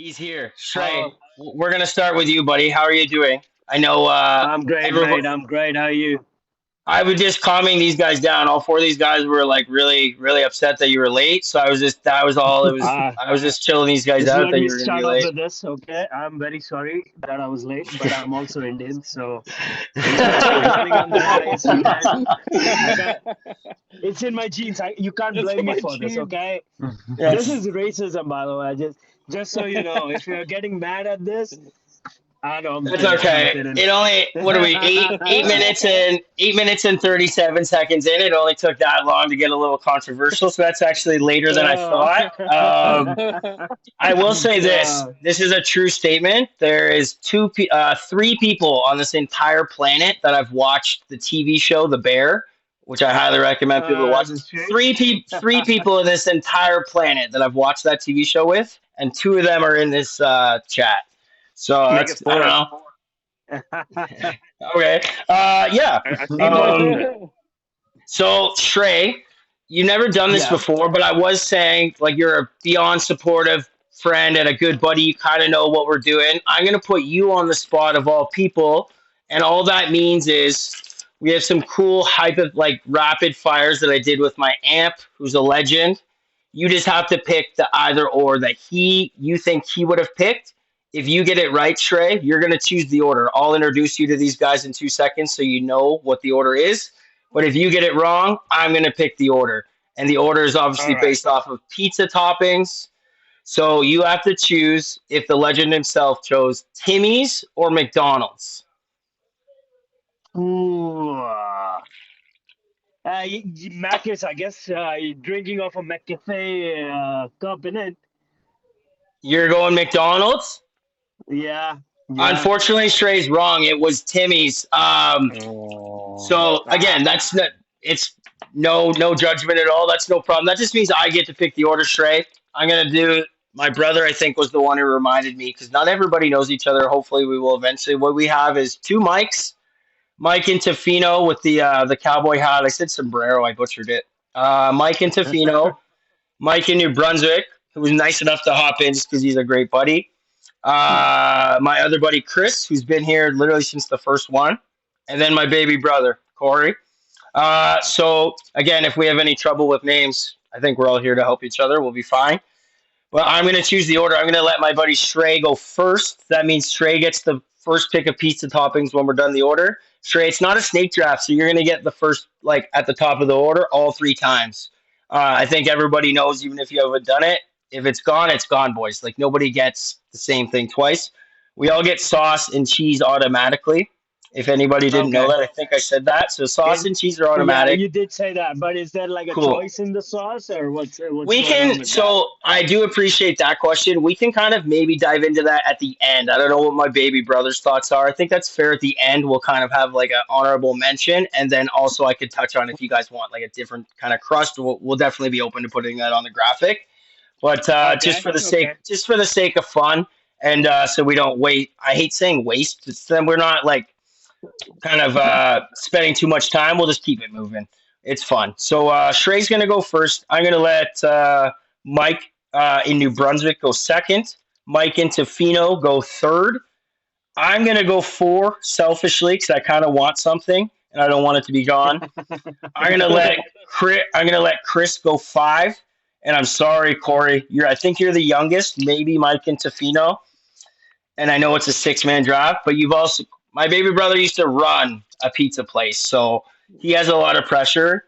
He's here. Shrey, How we're gonna start with you, buddy. How are you doing? I know I'm great, everyone. mate. I'm great. How are you? I was just calming these guys down. All four of these guys were like really, really upset that you were late. So I was just that was all. It was Uh, I was just chilling these guys just out let that me you were gonna be start off late. with this, okay? I'm very sorry that I was late, but I'm also Indian, so depending on the rice, I can't. It's in my genes. You can't It's blame me my for this, jeans. okay? This Yes, is racism, by the way. Just so you know, if you're getting mad at this, I know I'm that's kidding. I'm okay. kidding. It only what are we 8 minutes and 37 seconds in. It only took that long to get a little controversial. So that's actually later than I Uh, thought. I will say this. uh, This is a true statement. There is three people on this entire planet that I've watched the TV show The Bear, which I highly recommend people to watch. that's true. Three people in this entire planet that I've watched that TV show with, and two of them are in this chat. So Make it that's I don't four. know. Okay. Yeah. I see more than Um, that. so Shrey, you never done this Yeah. before, but I was saying like you're a beyond supportive friend and a good buddy. You kind of know what we're doing. I'm gonna put you on the spot of all people, and all that means is we have some cool like rapid fires that I did with my amp, who's a legend. You just have to pick the either or that you think he would have picked. If you get it right, Shrey, you're gonna choose the order. I'll introduce you to these guys in 2 seconds so you know what the order is. But if you get it wrong, I'm going to pick the order. And the order is All obviously right. based off of pizza toppings. So you have to choose if the legend himself chose Timmy's or McDonald's. Ooh. Mac's, I guess, drinking off a McCafe cup in it. You're going McDonald's? Yeah. Yeah. Unfortunately, Shrey's wrong. It was Timmy's. Oh. So again, Ah. that's not, it's no judgment at all. That's no problem. That just means I get to pick the order, Shrey. I'm gonna do. My brother, I think, was the one who reminded me because not everybody knows each other. Hopefully, we will eventually. What we have is two mics. Mike and Tofino with the cowboy hat. I said sombrero. I butchered it. Mike and Tofino. Mike in New Brunswick, who was nice enough to hop in just because he's a great buddy. My other buddy Chris, who's been here literally since the first one, and then my baby brother Corey. So again, if we have any trouble with names, I think we're all here to help each other. We'll be fine. But I'm going to choose the order. I'm going to let my buddy Shrey go first. That means Shrey gets the first pick of pizza toppings when we're done the order. Shrey, it's not a snake draft, so you're going to get the first, like, at the top of the order all three times. I think everybody knows, even if you haven't done it, if it's gone, boys. Like, nobody gets the same thing twice. We all get sauce and cheese automatically. If anybody didn't know Okay. that, I think I said that. So sauce Is, and cheese are yeah, automatic. you did say that, but is there like a Cool. choice in the sauce, or what's We going on can, with that? so I do appreciate that question. We can kind of maybe dive into that at the end. I don't know what my baby brother's thoughts are. I think that's fair at the end. We'll kind of have like an honorable mention. And then also I could touch on if you guys want like a different kind of crust. We'll definitely be open to putting that on the graphic. But Okay. Okay. just for the sake of fun, and so we don't wait. I hate saying waste. Then we're not like kind of spending too much time. We'll just keep it moving. It's fun. So Shrey's going to go first. I'm going to let Mike in New Brunswick go second. Mike in Tofino go third. I'm going to go four selfishly because I kind of want something and I don't want it to be gone. I'm going to let Chris go five. And I'm sorry, Corey. I think you're the youngest. Maybe Mike and Tofino, and I know it's a six-man draft, but you've also my baby brother used to run a pizza place, so he has a lot of pressure,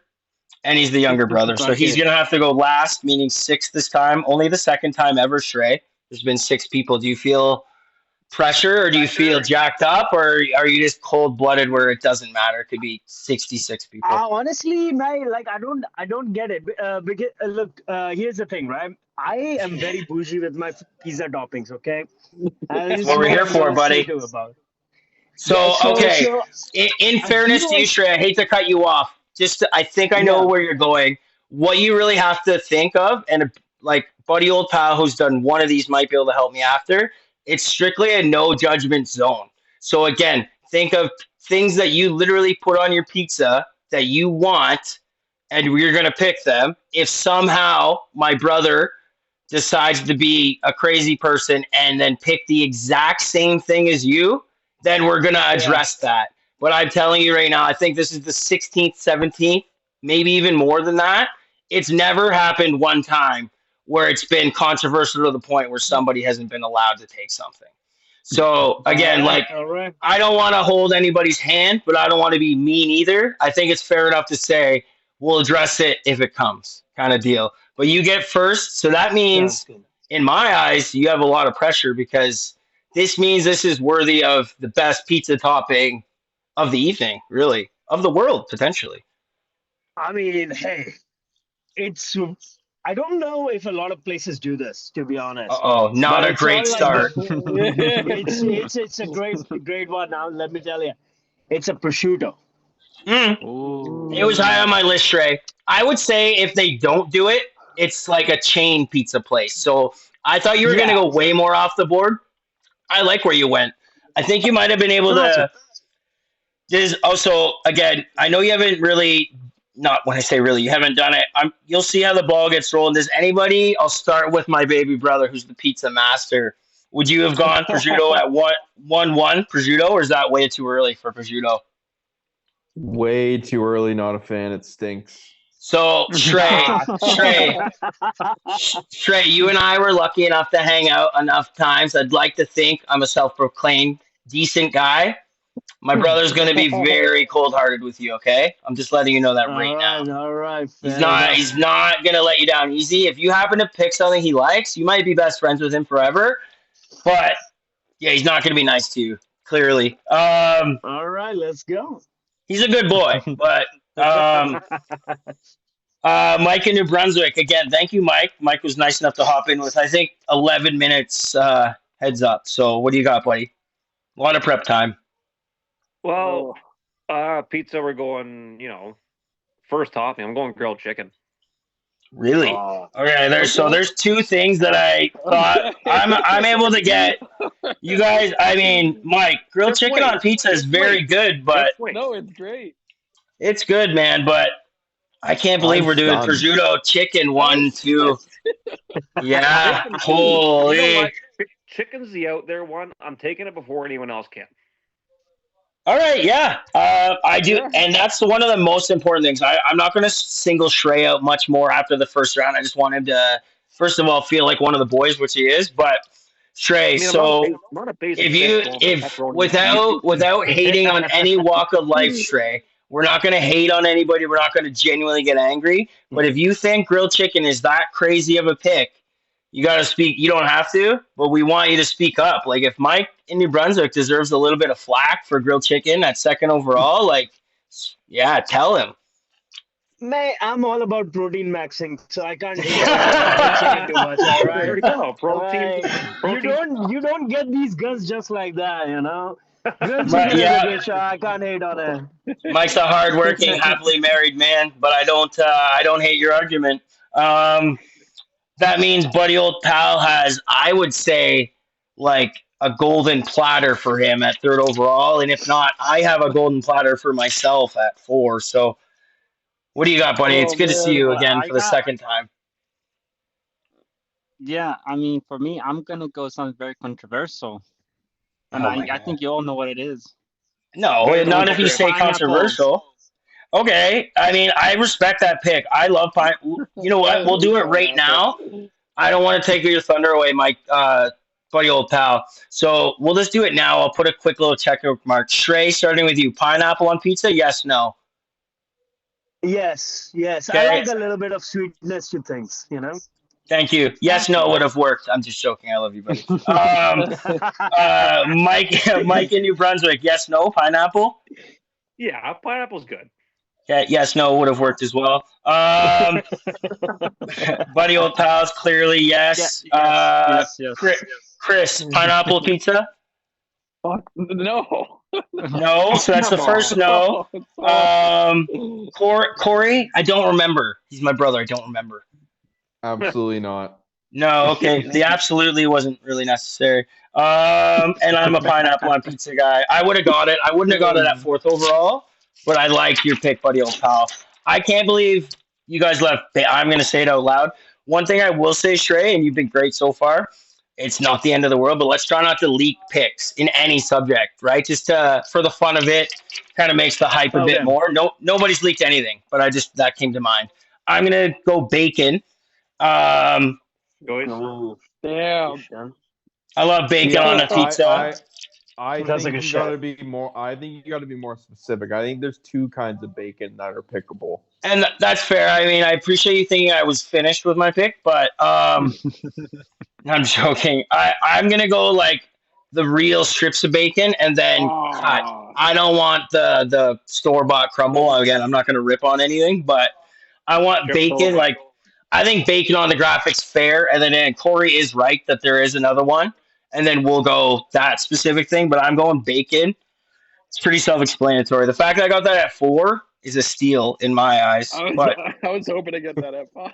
and he's the younger brother, so Got he's you. gonna have to go last, meaning sixth this time. Only the second time ever, Shrey. There's been six people. Do you feel pressure, or do you feel jacked up, or are you just cold-blooded where it doesn't matter? It could be 66 people. Honestly, like I don't get it. Because look, here's the thing, right? I am very bougie with my pizza toppings. Okay, That's this is what we're what here I'm for, gonna say buddy. to about. Yeah. So, okay. So In you fairness to you, don't. Shrey, I hate to cut you off. I think I know Yeah. where you're going. What you really have to think of, and like buddy old pal who's done one of these might be able to help me after. It's strictly a no judgment zone. So again, think of things that you literally put on your pizza that you want, and we're gonna pick them. If somehow my brother decides to be a crazy person and then pick the exact same thing as you, then we're going to Yeah. address that. But I'm telling you right now, I think this is the 16th, 17th, maybe even more than that. It's never happened one time where it's been controversial to the point where somebody hasn't been allowed to take something. So All again, right. like All right. I don't want to hold anybody's hand, but I don't want to be mean either. I think it's fair enough to say we'll address it if it comes, kind of deal. But you get first, so that Sounds means, good. in my eyes, you have a lot of pressure because this means this is worthy of the best pizza topping of the evening, really, of the world potentially. I mean, hey, it's. I don't know if a lot of places do this, to be Uh honest. oh, not But a it's great all like the. start. It's a great one. Now let me tell you, it's a prosciutto. Mm, it was high on Ooh. my list, Trey. I would say if they don't do it, it's like a chain pizza place. So I thought you were going to Yeah. go way more off the board. I like where you went. I think you might have been able Awesome. to. This also, again, I know you haven't really, not when I say really, you haven't done it. You'll see how the ball gets rolling. Does anybody? I'll start with my baby brother, who's the pizza master. Would you have gone prosciutto at 1-1 prosciutto, or is that way too early for prosciutto? Way too early. Not a fan. It stinks. So Ah, Trey, you and I were lucky enough to hang out enough times. I'd like to think I'm a self-proclaimed decent guy. My brother's going to be very cold-hearted with you. Okay, I'm just letting you know that right now. all right. He's Fair not. enough. He's not going to let you down easy. If you happen to pick something he likes, you might be best friends with him forever. But yeah, he's not going to be nice to you. Clearly, All right, let's go. he's a good boy, but Mike in New Brunswick again. Thank you, Mike. Mike was nice enough to hop in with I think 11 minutes heads up. So what do you got, buddy? A lot of prep time. Well, Oh, pizza, we're going, first topping. I'm going grilled chicken. Really? oh, Okay. Okay. There's two things that I thought I'm able to get. You guys, I mean, Mike, grilled Just chicken on wait. pizza is Just very wait. good, but Just wait. No, it's great. it's good, man. But I can't believe I'm we're doing stunned. prosciutto chicken I'm 1, 2. Yeah. Chicken's, you know Holy. what? Chicken's the out there one. I'm taking it before anyone else can. All right, yeah, I do, Yeah. and that's one of the most important things. I'm not going to single Shrey out much more after the first round. I just want him to, first of all, feel like one of the boys, which he is. But I Shrey, mean, so I'm not a basic bitch going for if pepperoni and cheese. without hating on any walk of life, Shrey, we're not going to hate on anybody. We're not going to genuinely get angry. But if you think grilled chicken is that crazy of a pick, you got to speak. You don't have to, but we want you to speak up. Like if Mike in New Brunswick deserves a little bit of flack for grilled chicken at second overall, like yeah, tell him. man, I'm all about protein maxing, so I can't hate on chicken too much. All There right. we go. All Protein. right. Protein. You don't get these guns just like that, you know. Grilled But chicken is a yeah, dish. I can't hate on Mike's a hardworking, it. happily married man. But I don't hate your argument. Um, that means Buddy Old Pal has, I would say, like a golden platter for him at third overall, and if not, I have a golden platter for myself at 4. So what do you got, buddy? It's Oh good to see man, you again I for the got second time. yeah. I mean, for me, I'm gonna go something very controversial, and Oh my I god. think you all know what it is. No, Better not not if you say it. say Pineapples. controversial. Okay, I mean, I respect that pick. I love pine. You know what? We'll do it right now. I don't want to take your thunder away, Mike, buddy, old pal. So we'll just do it now. I'll put a quick little check mark. Shrey, starting with you. Pineapple on pizza? Yes, no. Yes, yes. I Okay. like a little bit of sweetness to things, you know. Thank you. Yes, no would have worked. I'm just joking. I love you, buddy. Mike, Mike in New Brunswick. Yes, no. Pineapple. Yeah, pineapple's good. Okay. Yes, no would have worked as well. Buddy, old pals. Clearly, Yeah. yes. Yes. Chris, pineapple pizza. Fuck no. No. So that's the Come first on. no. Oh, Corey, I don't remember. He's my brother. I don't remember. absolutely not. No, okay. The absolutely wasn't really necessary. And I'm a pineapple on pizza guy. I would have got it. I wouldn't have got it at fourth overall, but I like your pick, buddy, old pal. I can't believe you guys left. I'm going to say it out loud. One thing I will say, Shrey, and you've been great so far. It's not the end of the world, but let's try not to leak picks in any subject, right? Just for the fun of it, kind of makes the hype a bit Okay. more. No, nobody's leaked anything, but I just that came to mind. I'm gonna go bacon. Um, Guys, Oh, Damn. sure. I love bacon Yeah, on a pizza. I That's like think a you chef. gotta be more. I think you gotta be more specific. I think there's two kinds of bacon that are pickable. And that's fair. I mean, I appreciate you thinking I was finished with my pick, but I'm joking. I'm gonna go like the real strips of bacon and then cut. Oh. I don't want the store bought crumble. Again, I'm not gonna rip on anything, but I want Chip bacon. Toast. Like I think bacon on the graphics fair, and then Corey is right that there is another one, and then we'll go that specific thing. But I'm going bacon. It's pretty self-explanatory. The fact that I got that at 4 is a steal in my eyes. I was But I was hoping to get that at 5.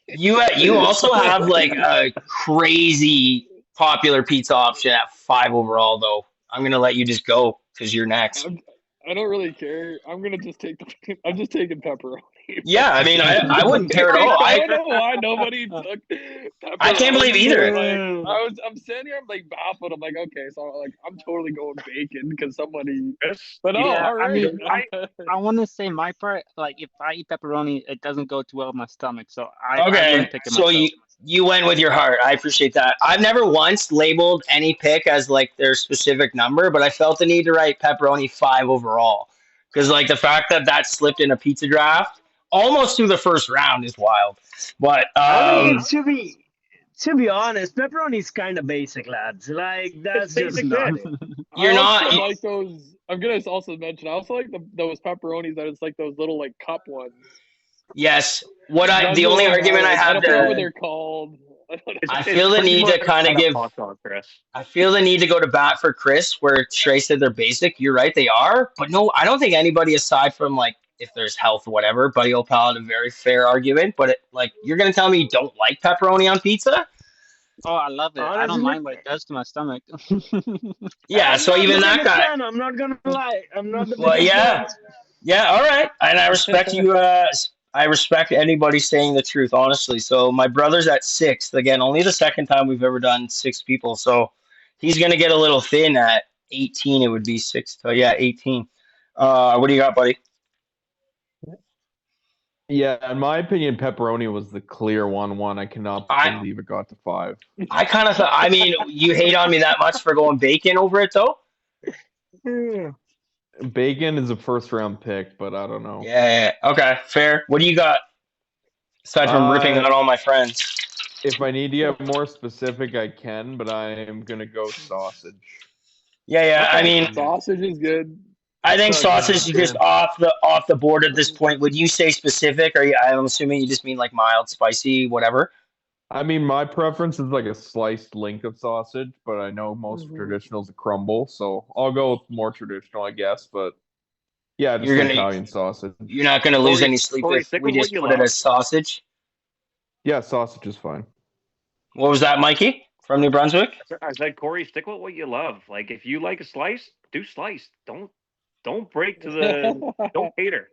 you also have like a crazy popular pizza option at 5 overall, though. I'm gonna let you just go because you're next. I don't really care. I'm gonna just take the. I'm just taking pepperoni. Yeah, I mean, I wouldn't care at all. I don't know why nobody took pepperoni. I can't believe either. I'm sitting here, I'm like baffled. I'm like, okay, so like I'm totally going bacon because somebody. Chris, But you- all right. I mean, I want to say my part. Like, if I eat pepperoni, it doesn't go too well with my stomach. So I Okay, wouldn't pick it so myself. you went with your heart. I appreciate that. I've never once labeled any pick as like their specific number, but I felt the need to write pepperoni 5 overall because like the fact that that slipped in a pizza draft almost through the first round is wild. But I mean, to be honest, pepperoni's kind of basic, lads. Like that's just basic not bitch. it. you're I not. also like those. I'm gonna also mention. I also like those pepperonis that it's like those little like cup ones. Yes. What I That's the what only I argument I like. I have don't know what to they're called. I it's feel the pretty need much to kind of like a give hot dog, Chris. I feel the need to go to bat for Chris, where Trey said they're basic. You're right, they are. But no, I don't think anybody aside from like if there's health or whatever, Buddy Opal had a very fair argument. But like you're gonna tell me you don't like pepperoni on pizza? Oh, I love it. I don't Honestly, mind what it does to my stomach. Yeah. I'm So not even the that biggest guy. fan. I'm not gonna lie. I'm not the Well, biggest yeah, fan. yeah. All right, and I respect you. I respect anybody saying the truth, honestly. So my brother's at 6th again. Only the second time we've ever done 6 people. So he's gonna get a little thin at 18. It would be 6. So yeah, 18. What do you got, buddy? Yeah, in my opinion, pepperoni was the clear 1-1. I cannot I believe it got to 5. I kind of thought. I mean, you hate on me that much for going bacon over it, though. Bacon is a first round pick, but I don't know. Yeah. Okay. Fair. What do you got aside from ripping on all my friends? If I need to get more specific, I can, but I am gonna go sausage. Yeah. I mean, sausage is good. I think Sausage sausage is is just off the board at this point. Would you say specific? Or I'm assuming you just mean like mild, spicy, whatever. I mean, my preference is like a sliced link of sausage, but I know most traditional is a crumble, so I'll go with more traditional, I guess. But yeah, just You're gonna Italian sausage. you're not gonna lose Corey- any sleep Corey, if stick we with what just you put it love. as sausage. Yeah, sausage is fine. What was that, Mikey from New Brunswick? I said, Corey, stick with what you love. Like, if you like a slice, do slice. Don't break to the. Don't cater.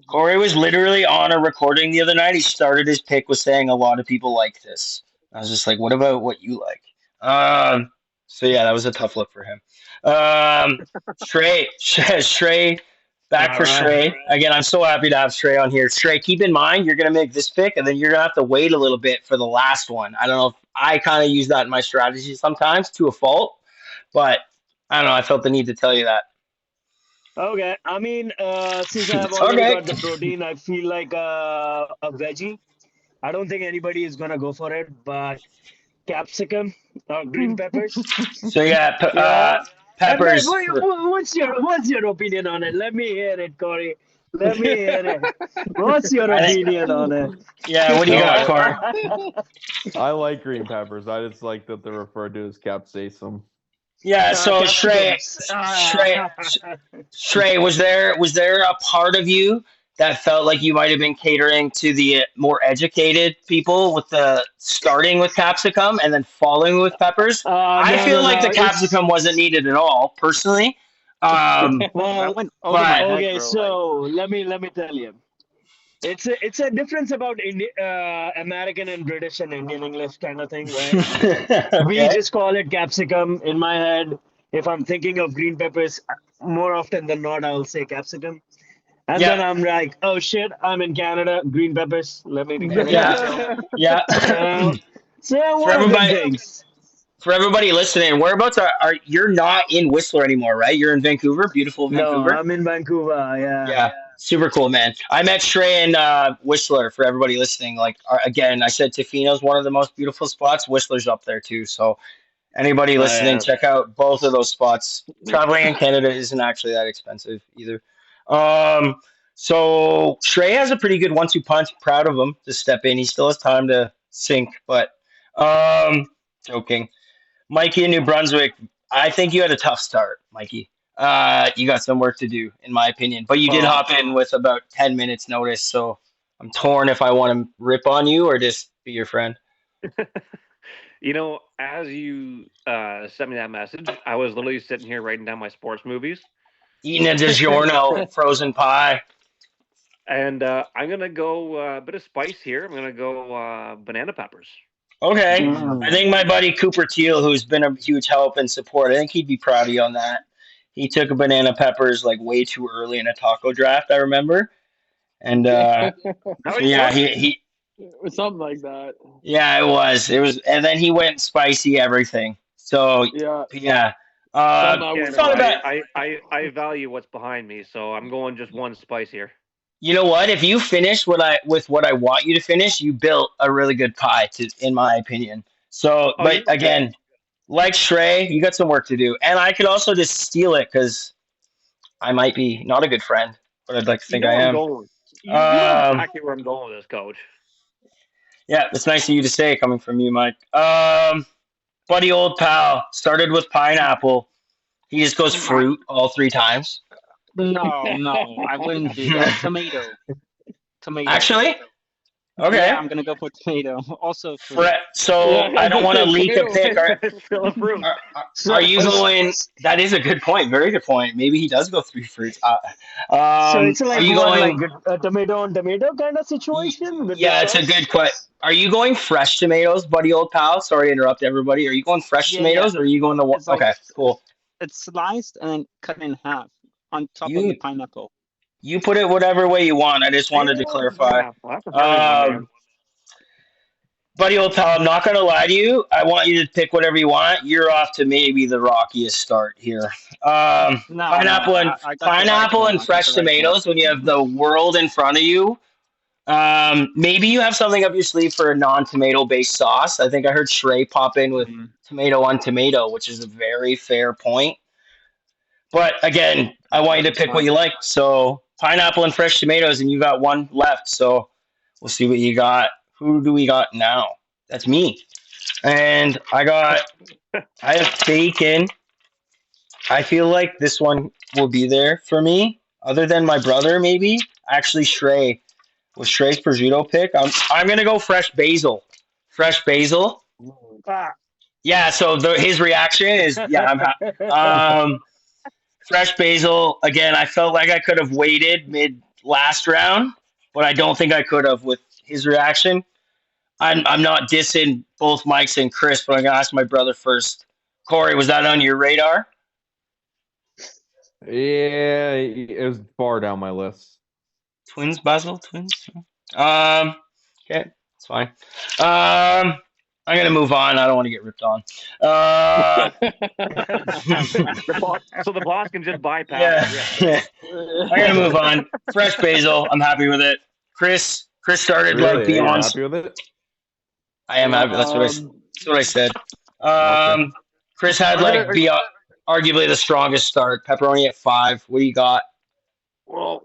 Corey was literally on a recording the other night. He started his pick with saying a lot of people like this. I was just like, what about what you like? So yeah, that was a tough look for him. Shrey, back for Shrey. Again, I'm so happy to have Shrey on here. Shrey, keep in mind you're gonna make this pick, and then you're gonna have to wait a little bit for the last one. I don't know if I kind of use that in my strategy sometimes to a fault, but I don't know. I felt the need to tell you that. Okay, I mean, since I've already Okay. got the protein, I feel like a veggie. I don't think anybody is gonna go for it, but capsicum or green peppers. So yeah, Yeah. peppers. What's your opinion on it? Let me hear it, Corey. Let me hear it. What's your I think- opinion on it? Yeah, what do you got, Corey? I like green peppers. I just like that they're referred to as capsaicum. Yeah, so Shrey, capsicums. Shrey, was there a part of you that felt like you might have been catering to the more educated people with the starting with capsicum and then following with peppers? I feel like the capsicum wasn't needed at all, personally. That Well, went over my head, okay, bro. so let me tell you. It's a difference about American and British and Indian English kind of thing, where we Okay. just call it capsicum. In my head, if I'm thinking of green peppers, more often than not, I'll say capsicum. And Yeah. then I'm like, oh shit, I'm in Canada, green peppers. Let me get it Yeah. myself. Yeah. So, so For one of them everybody, things. for everybody listening, whereabouts are you're not in Whistler anymore, right? You're in Vancouver, beautiful No, Vancouver. I'm in Vancouver. Yeah. Yeah, super cool, man. I met Trey in Whistler. For everybody listening, like again, I said Tofino's one of the most beautiful spots. Whistler's up there too. So anybody Oh listening, yeah. check out both of those spots. Traveling in Canada isn't actually that expensive either. Um, so Trey has a pretty good one-two punch. Proud of him to step in. He still has time to sink, but joking. Mikey in New Brunswick, I think you had a tough start, Mikey. You got some work to do, in my opinion. But you did Well, hop in with about 10 minutes notice, so I'm torn if I want to rip on you or just be your friend. as you sent me that message, I was literally sitting here writing down my sports movies, Eating a DiGiorno frozen pie. and I'm gonna go a bit of spice here. I'm gonna go banana peppers. Okay. I Mm. think my buddy Cooper Teal, who's been a huge help and support, I think he'd be proud of you on that. He took a banana peppers like way too early in a taco draft, I remember. And Yeah. How he yeah, was? he Something like that. yeah, it was, and then he went spicy everything. So Yeah. yeah, Something I Yeah, would it's have not no, done. about. I value what's behind me, so I'm going just one spice here. You know what? If you finish what I want you to finish, you built a really good pie, in my opinion. So, Oh, but again, like Shrey, you got some work to do, and I could also just steal it because I might be not a good friend, but I'd like to you think know I where I'm am. going. You know Um, exactly where I'm going with this, coach. yeah, it's nice of you to say coming from you, Mike. Buddy, old pal, started with pineapple. He just goes I, fruit all three times. no, I wouldn't do that. Tomato, tomato. Actually, Yeah, okay. I'm gonna go for tomato. Also fruit. So Yeah, I I was don't gonna want to say leak a tomato. pick. It's still a fruit. Are, are So, you going? That is a good point. Very good point. Maybe he does go three fruits. so it's Are like you what, going? like a tomato on tomato kind of situation with the Yeah, it's a good sauce? question. Are you going fresh tomatoes, buddy, old pal? Sorry to interrupt everybody. Are you going fresh Yeah, yeah. tomatoes, or are you going the? It's like Okay, cool. it's sliced and then cut in half on top of the You pineapple. you put it whatever way you want. I just Yeah, wanted to clarify. well, that's a hairy one, man. Um, Buddy, old pal, I'm not gonna lie to you. I want you to pick whatever you want. You're off to maybe the rockiest start here. No, no, Pineapple and I got the fresh right one. tomatoes. When you have the world in front of you, maybe you have something up your sleeve for a non-tomato based sauce. I think I heard Shrey pop in with Mm, tomato on tomato, which is a very fair point. But again, I want you to that's pick what fine. you like. So pineapple and fresh tomatoes, and you got one left. So we'll see what you got. Who do we got now? That's me. And I have bacon. I feel like this one will be there for me. Other than my brother, maybe. Actually, Shrey. With Shrey's prosciutto pick, I'm gonna go fresh basil. Fresh basil. Ah, Yeah. So his reaction is yeah. Fresh basil. Again, I felt like I could have waited mid last round, but I don't think I could have with his reaction. I'm not dissing both Mike's and Chris, but I'm gonna ask my brother first. Corey, was that on your radar? Yeah, it was far down my list. Twins, Basil, twins. Um, okay, it's fine. I'm gonna move on. I don't want to get ripped on. Uh, So the boss can just bypass the yeah, rip. I'm gonna move on. Fresh basil. I'm happy with it. Chris started like Really? You're beyond. happy with it? I am happy. That's what I said. Okay. Chris had I'm gonna, like beyond, arguably the strongest start. Pepperoni at 5. What do you got? well,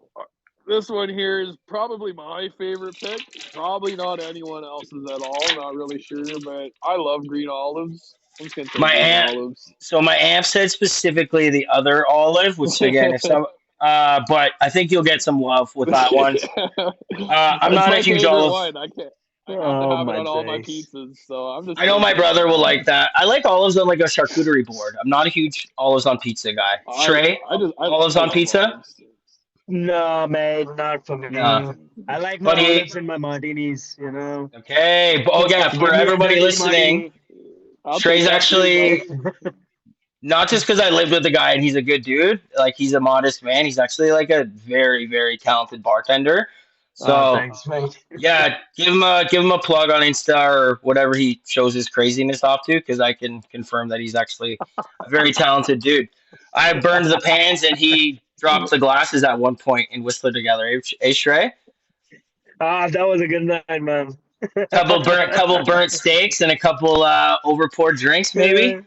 this one here is probably my favorite pick. Probably not anyone else's at all. Not really sure, but I love green olives. I'm just gonna take My green aunt. olives. So my amp said specifically the other olive, which again, if some, but I think you'll get some love with that one. I'm That's not a my huge favorite olive. one. I can't. I have to oh have it my on all my days. pizzas, so I'm just I know my taking brother will olives. like that. I like olives on like a charcuterie board. I'm not a huge olives on pizza guy. I Trey, I just I, olives I on love pizza. olives. No, mate, not for No, me. I like my but olives he and my martinis, you know. okay. Oh yeah, for Give me a everybody dirty listening, martini. I'll take Trey's that too, bud. actually not just because I lived with the guy and he's a good dude. Like he's a modest man. He's actually like a very very talented bartender. Ah, So thanks, mate. yeah, give him a plug on Insta or whatever he shows his craziness off to, because I can confirm that he's actually a very talented dude. I burned the pans and he dropped the glasses at one point in Whistler together. Eh, Shrey? Ah, that was a good night, man. Couple burnt steaks and a couple over poured drinks, maybe.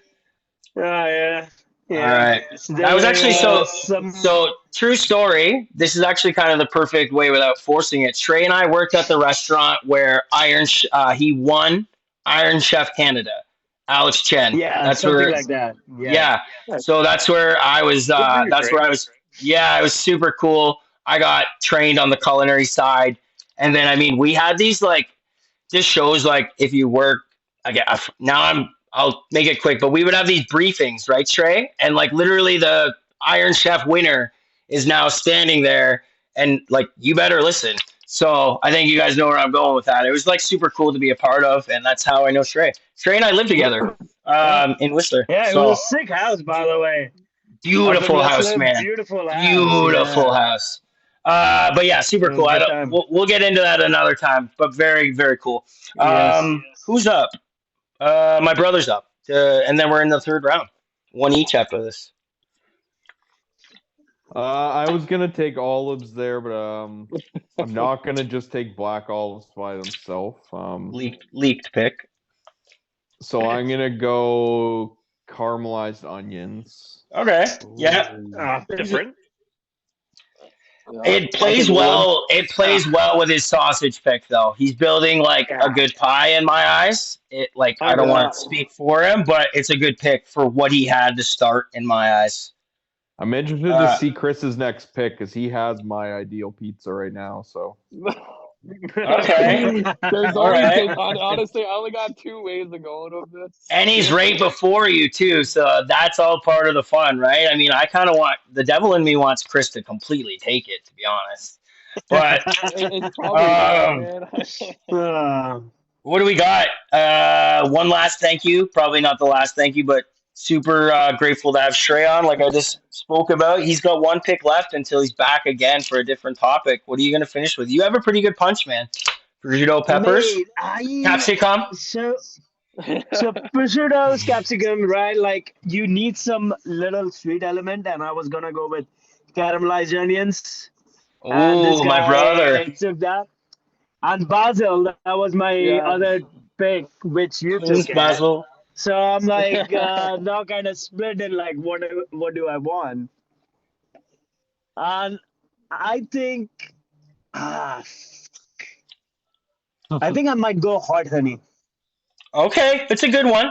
Yeah, All yeah. right. So That there was actually were so. some. So true story. This is actually kind of the perfect way without forcing it. Trey and I worked at the restaurant where he won Iron Chef Canada. Alex Chen. Yeah, That's something where. like that. Yeah. Yeah. So that's where I was. Good for you, That's Trey. where I was. Yeah, it was super cool. I got trained on the culinary side, and then I mean we had these like just shows like if you work again now I'll make it quick, but we would have these briefings, right, Trey? And like literally the Iron Chef winner is now standing there and like you better listen. So I think you guys know where I'm going with that. It was like super cool to be a part of, and that's how I know Trey. Trey and I live together in Whistler. Yeah, it was a So sick house, by the way. Up in beautiful house, Whistler, man. beautiful house. Beautiful Yeah, house. But yeah, super it was cool. a I good don't, time. we'll get into that another time, but very, very cool. Yes. Who's up? My brother's up. And then we're in the third round. One each after this. I was gonna take olives there, but I'm not gonna just take black olives by themselves. Leaked pick. So I'm gonna go caramelized onions. Okay. Yeah. Ah, Different. Yeah, It I plays think it would. well. It plays well with his sausage pick, though. He's building like a good pie in my eyes. It like I don't want to speak for him, but it's a good pick for what he had to start in my eyes. I'm interested to see Chris's next pick because he has my ideal pizza right now. So Okay. There's All only right. honestly, I only got two ways of going with this. And he's right before you too, so that's all part of the fun, right? I mean, I kind of want the devil in me wants Chris to completely take it, to be honest. But It's probably not, um, man. ah, what do we got? One last thank you, probably not the last thank you, but super grateful to have Shrey on, like I just spoke about. He's got one pick left until he's back again for a different topic. What are you going to finish with? You have a pretty good punch, man. Prosciutto peppers, mate, capsicum. so prosciutto's capsicum, right? Like you need some little sweet element, and I was gonna go with caramelized onions. And this Ooh, my brother. guy took that. And basil, that was my Yeah. other pick, which you Thanks, took it. Basil. So I'm like now kind of split in like what do I want? And I think ah, I think I might go hot honey. Okay, it's a good one.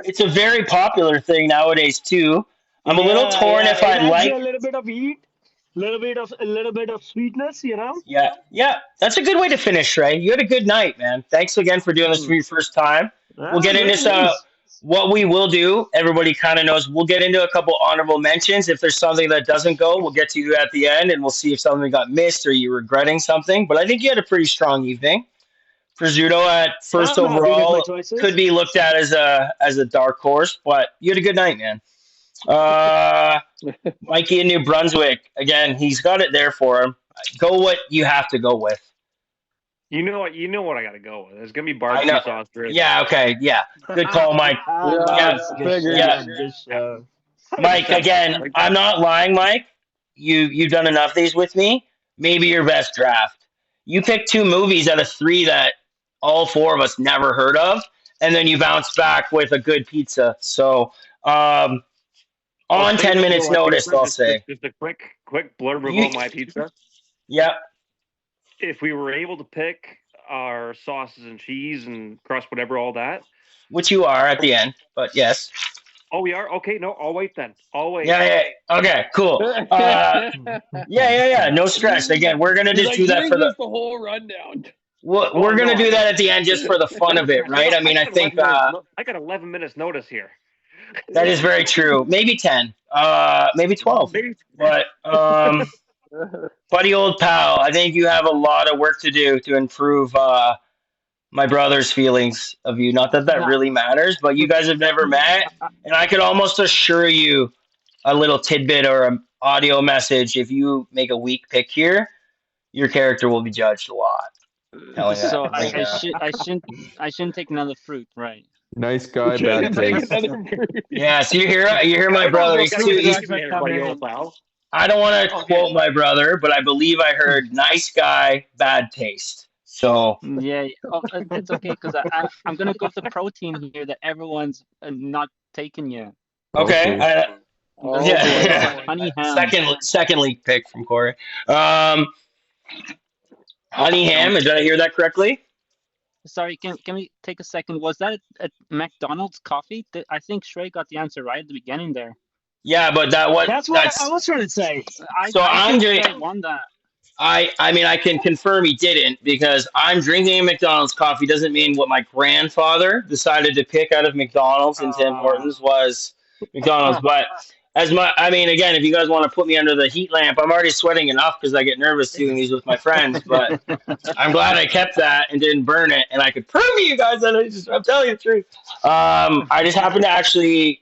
It's a very popular thing nowadays too. I'm a little torn if It I adds like. a little bit of heat, a little bit of sweetness, you know. Yeah, that's a good way to finish, Ray. You had a good night, man. Thanks again for doing this for your first time. We'll get into what we will do. Everybody kind of knows. We'll get into a couple honorable mentions. If there's something that doesn't go, we'll get to you at the end, and we'll see if something got missed or you're regretting something. But I think you had a pretty strong evening. Prosciutto at first I'm happy with my overall choices. could be looked at as a dark horse, but you had a good night, man. Mikey in New Brunswick again. He's got it there for him. Go what you have to go with. You know what? You know what I got to go with. It's gonna be I barbecue know. sauce. Drip. Yeah. Okay. Yeah. Good call, Mike. Yeah, figured. Yeah. Mike, again, I'm not lying, Mike. You've done enough of these with me. Maybe your best draft. You picked two movies out of three that all four of us never heard of, and then you bounce back with a good pizza. So, on 10 minutes notice, I'll say. Just a quick blurb You- about my pizza. Yep. If we were able to pick our sauces and cheese and crust, whatever, all that. Which you are at the end, but yes. Oh, we are? Okay, no, I'll wait then. I'll wait. Yeah. Okay. Cool. Yeah. No stress. Again, we're gonna just do that for the. the whole rundown. We're gonna do that at the end just for the fun of it, right? I mean, I think. I got 11 minutes notice here. That is very true. Maybe 10. Maybe 12. Maybe- But buddy old pal, I think you have a lot of work to do to improve my brother's feelings of you. Not that that No. really matters, but you guys have never met, and I could almost assure you a little tidbit or an audio message. If you make a weak pick here, your character will be judged a lot. Telling you So that right now. I shouldn't take another fruit, right? Nice guy, bad taste. Yeah, so you hear my I don't brother. know He's if too. that's He's, there, buddy, old pal. I don't want to Okay. quote my brother, but I believe I heard nice guy, bad taste. So Yeah. Oh, it's okay because I'm gonna go with the protein here that everyone's not taking yet. okay, Oh, yeah. boy. Honey ham. Second league pick from Corey. Honey ham. Did I hear that correctly? Sorry, can we take a second? Was that a McDonald's coffee? I think Shrey got the answer right at the beginning there. Yeah, but That's what that's I was trying to say. So I'm think doing. Shrey won that. I mean I can confirm he didn't because I'm drinking a McDonald's coffee doesn't mean what my grandfather decided to pick out of McDonald's and Tim Hortons was McDonald's. But I mean again, if you guys want to put me under the heat lamp, I'm already sweating enough because I get nervous doing these with my friends. But I'm glad I kept that and didn't burn it, and I could prove to you guys that I'm telling you the truth. I just happened to actually.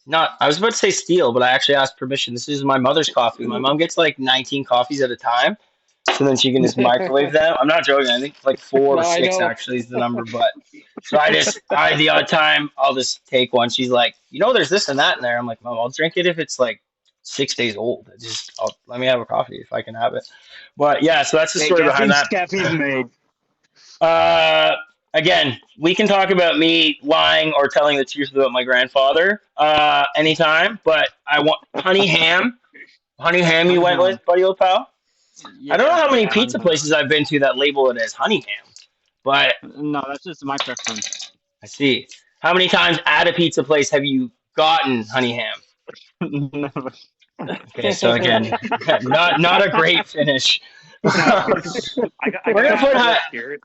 Not, I was about to say steal, but I actually asked permission. This is my mother's coffee. My mom gets like 19 coffees at a time, so then she can just microwave them. I'm not joking. I think like 4 or No, I 6 know. actually is the number. But so the odd time, I'll just take one. She's like, there's this and that in there. I'm like, Mom, I'll drink it if it's like 6 days old. Let me have a coffee if I can have it. But yeah, so that's the story behind that. Caffeine made. Again, we can talk about me lying or telling the truth about my grandfather anytime, but I want honey ham. Honey ham you went with, buddy old pal? Yeah, I don't know how many yeah, pizza places I've been to that label it as honey ham, but No, that's just my preference. I see. How many times at a pizza place have you gotten honey ham? Never. Okay, so again, not a great finish. I We're gonna put got here.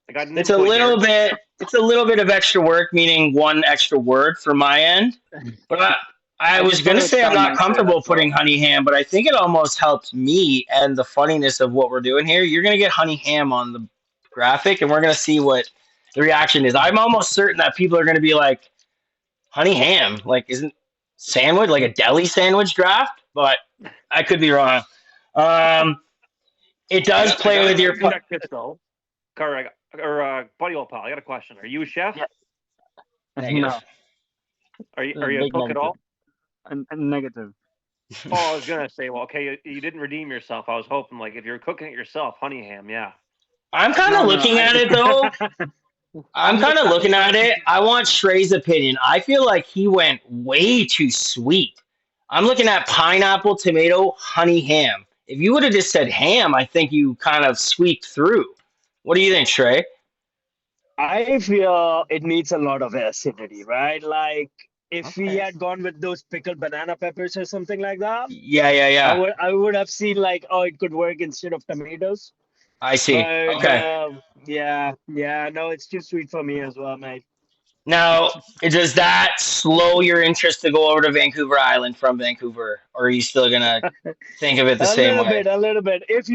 I got an It's a input little here. bit. It's a little bit of extra work, meaning one extra word from my end. But I was just gonna wanna say I'm sound not nicer, comfortable that's all. putting honey ham, but I think it almost helped me and the funniness of what we're doing here. You're gonna get honey ham on the graphic, and we're gonna see what the reaction is. I'm almost certain that people are gonna be like, "Honey ham, like isn't sandwich like a deli sandwich draft?" But I could be wrong. It does play with your. Check this though. Correct. Or buddy old pal, I got a question. Are you a chef? Yeah. Negative. No, Are you a Big cook at all? negative. Oh, I was gonna say, well, okay, you didn't redeem yourself. I was hoping, like, if you're cooking it yourself, honey ham, yeah. I'm kind of looking at it though. I'm kind of looking at it. I want Shrey's opinion. I feel like he went way too sweet. I'm looking at pineapple, tomato, honey ham. If you would have just said ham, I think you kind of squeaked through. What do you think, Shrey? I feel it needs a lot of acidity, right? Like if we had gone with those pickled banana peppers or something like that, Yeah, yeah, yeah. I would have seen like, oh, it could work instead of tomatoes. I see. But Okay. yeah, no, it's too sweet for me as well, mate. Now, does that slow your interest to go over to Vancouver Island from Vancouver, or are you still gonna think of it the same way? A little bit. If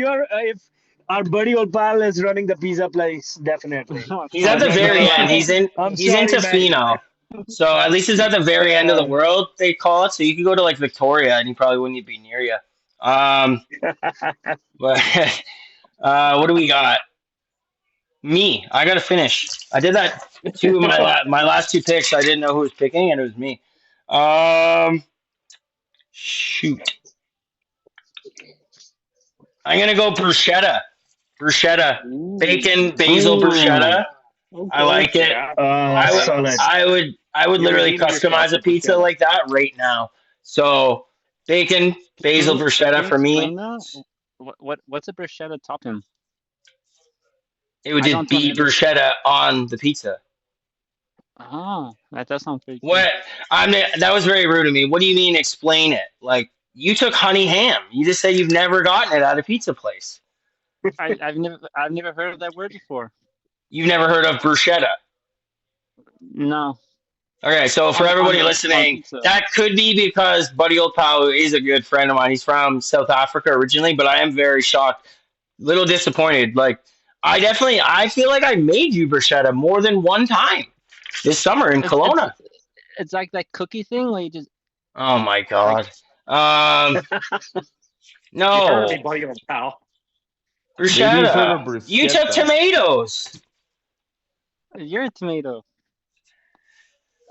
our buddy old pal is running the pizza place, definitely. He's at the very end. He's in I'm sorry, man. Tofino. So at least it's at the very end of the world, they call it. So you can go to like Victoria and he probably wouldn't be near you. But what do we got? Me. I gotta finish. I did that too. My last 2 picks. I didn't know who was picking, and it was me. Shoot. I'm gonna go bruschetta. Bruschetta. Bacon, basil, bruschetta. I like it. Solid. I would literally eating yourself customize a with pizza bruschetta. like that right now. So bacon, basil, bruschetta for me. Explain that? What's a bruschetta topping? It would I just don't be know. bruschetta on the pizza. Ah, that does sound pretty cool. What? That was very rude of me. What do you mean? Explain it. Like you took honey ham. You just said you've never gotten it at a pizza place. I've never heard of that word before. You've never heard of bruschetta. No. Okay, so for on everybody on listening, pizza. that could be because Buddy Old Pal is a good friend of mine. He's from South Africa originally, but I am very shocked, little disappointed. Like, I feel like I made you bruschetta more than one time this summer in It's it's Kelowna. it's like that cookie thing where you just Oh my like God. Um, You heard me, no, buddy, old pal. Maybe he's heard of bruschetta. You took bruschetta. tomatoes. you're a tomato.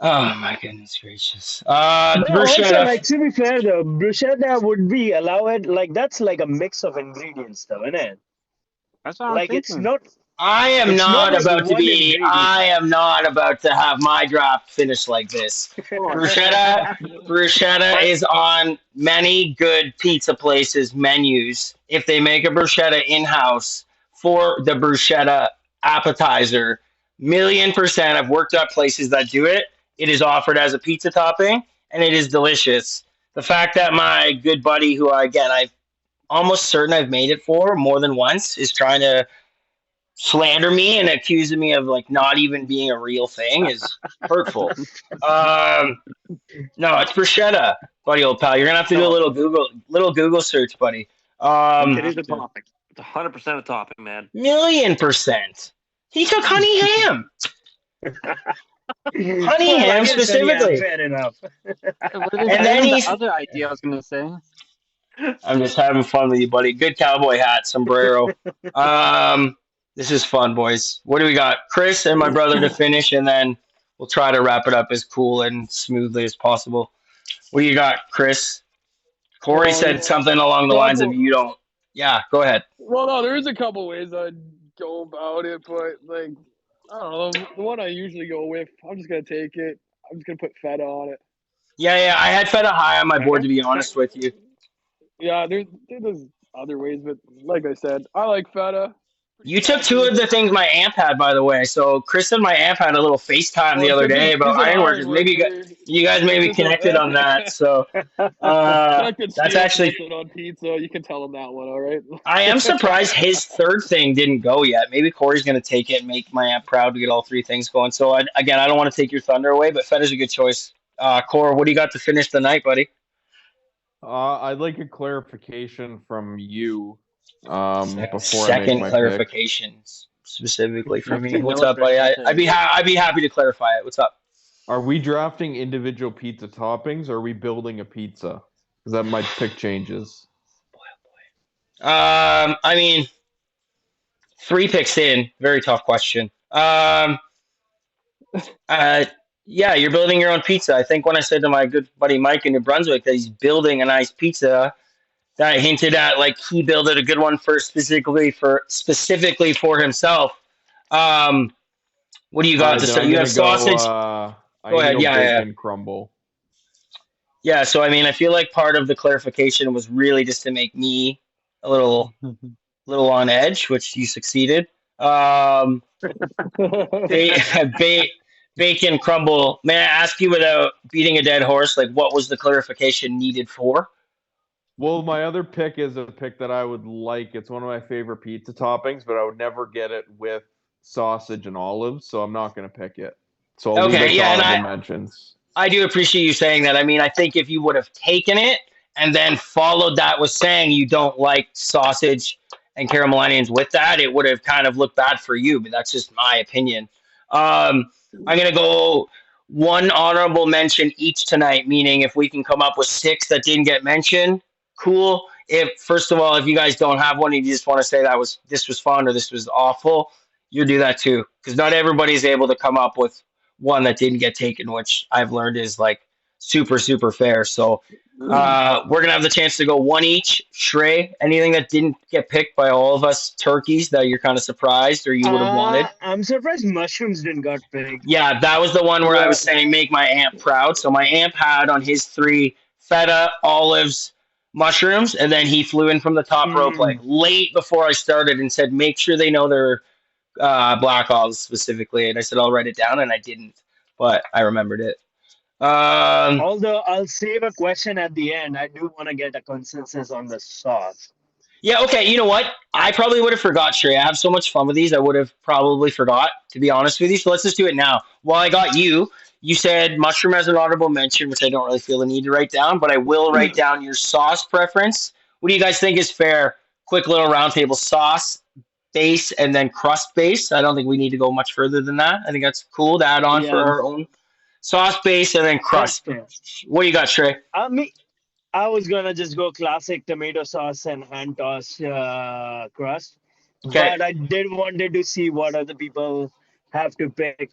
Oh my goodness gracious. But also, Bruschetta. like to be fair though, bruschetta would be allowed. Like that's like a mix of ingredients, though, isn't it? That's what I'm Like it's thinking. not. I am It's not not like about to one be. ingredient. I am not about to have my draft finish like this. Bruschetta, bruschetta is on many good pizza places' menus. If they make a bruschetta in house for the bruschetta appetizer, 1,000,000%. I've worked at places that do it. It is offered as a pizza topping, and it is delicious. The fact that my good buddy, who I'm almost certain I've made it for more than once, is trying to slander me and accusing me of like not even being a real thing is hurtful. Um, no, it's bruschetta, buddy, old pal. You're gonna have to do a little Google search, buddy. It is a topping. It's 100% a topping, man. 1,000,000%. He took honey ham. Honey Well, I ham guess then, yeah, specifically. fair enough. And then the he's. other idea I was gonna say. I'm just having fun with you, buddy. Good cowboy hat, sombrero. This is fun, boys. What do we got? Chris and my brother to finish, and then we'll try to wrap it up as cool and smoothly as possible. What do you got, Chris? Corey said something along the lines of you don't. Yeah, go ahead. Well, no, there is a couple ways I'd go about it, but like I don't know, the one I usually go with, I'm just gonna take it. I'm just gonna put feta on it. Yeah, I had feta high on my board, to be honest with you. Yeah, there's other ways, but like I said, I like feta. You took two of the things my amp had, by the way. So Chris and my amp had a little FaceTime the other day about ironworkers. Maybe you guys maybe connected on that. So that's actually on pizza. You can tell him that one, all right? I am surprised his third thing didn't go yet. Maybe Corey's going to take it and make my amp proud to get all three things going. So again, I don't want to take your thunder away, but feta's a good choice. Corey, what do you got to finish the night, buddy? I'd like a clarification from you. Before Second I make my clarification specifically for me. Nothing What's else up, buddy? for I'd be happy to clarify it. What's up? Are we drafting individual pizza toppings, or are we building a pizza? Because that might pick changes. I mean, 3 picks in, very tough question. Yeah, you're building your own pizza. I think when I said to my good buddy Mike in New Brunswick that he's building a nice pizza, that hinted at like he built a good one for specifically for himself. What do you got to start? You have sausage. Go ahead. Bacon crumble. Yeah. So I mean, I feel like part of the clarification was really just to make me a little on edge, which you succeeded. Bacon crumble. May I ask you, without beating a dead horse, like what was the clarification needed for? Well, my other pick is a pick that I would like. It's one of my favorite pizza toppings, but I would never get it with sausage and olives, so I'm not going to pick it. So I'll leave it to honorable mentions. I do appreciate you saying that. I mean, I think if you would have taken it and then followed that with saying you don't like sausage and caramel onions with that, it would have kind of looked bad for you, but that's just my opinion. I'm going to go one honorable mention each tonight, meaning if we can come up with 6 that didn't get mentioned, cool. If first of all, if you guys don't have one, and you just want to say this was fun or this was awful, you do that too, because not everybody's able to come up with one that didn't get taken, which I've learned is like super fair. So we're gonna have the chance to go one each. Shrey, anything that didn't get picked by all of us turkeys that you're kind of surprised or you would have wanted? I'm surprised mushrooms didn't got picked. Yeah, that was the one where I was saying make my amp proud. So my amp had on his 3 feta, olives, mushrooms, and then he flew in from the top rope like late before I started and said make sure they know they're black olives specifically, and I said I'll write it down, and I didn't, but I remembered it. Although I'll save a question at the end, I do want to get a consensus on the sauce. Yeah, okay, you know what? I probably would have forgot, Shrey. I have so much fun with these, I would have probably forgot, to be honest with you, so let's just do it now. While I got you, You said mushroom as an honorable mention, which I don't really feel the need to write down, but I will write down your sauce preference. What do you guys think is fair? Quick little roundtable: sauce base and then crust base. I don't think we need to go much further than that. I think that's cool to add on for Yeah, our own sauce base and then that's crust. fair. What do you got, Trey? Me, I was gonna just go classic tomato sauce and hand toss crust, Okay. but I did wanted to see what other people have to pick,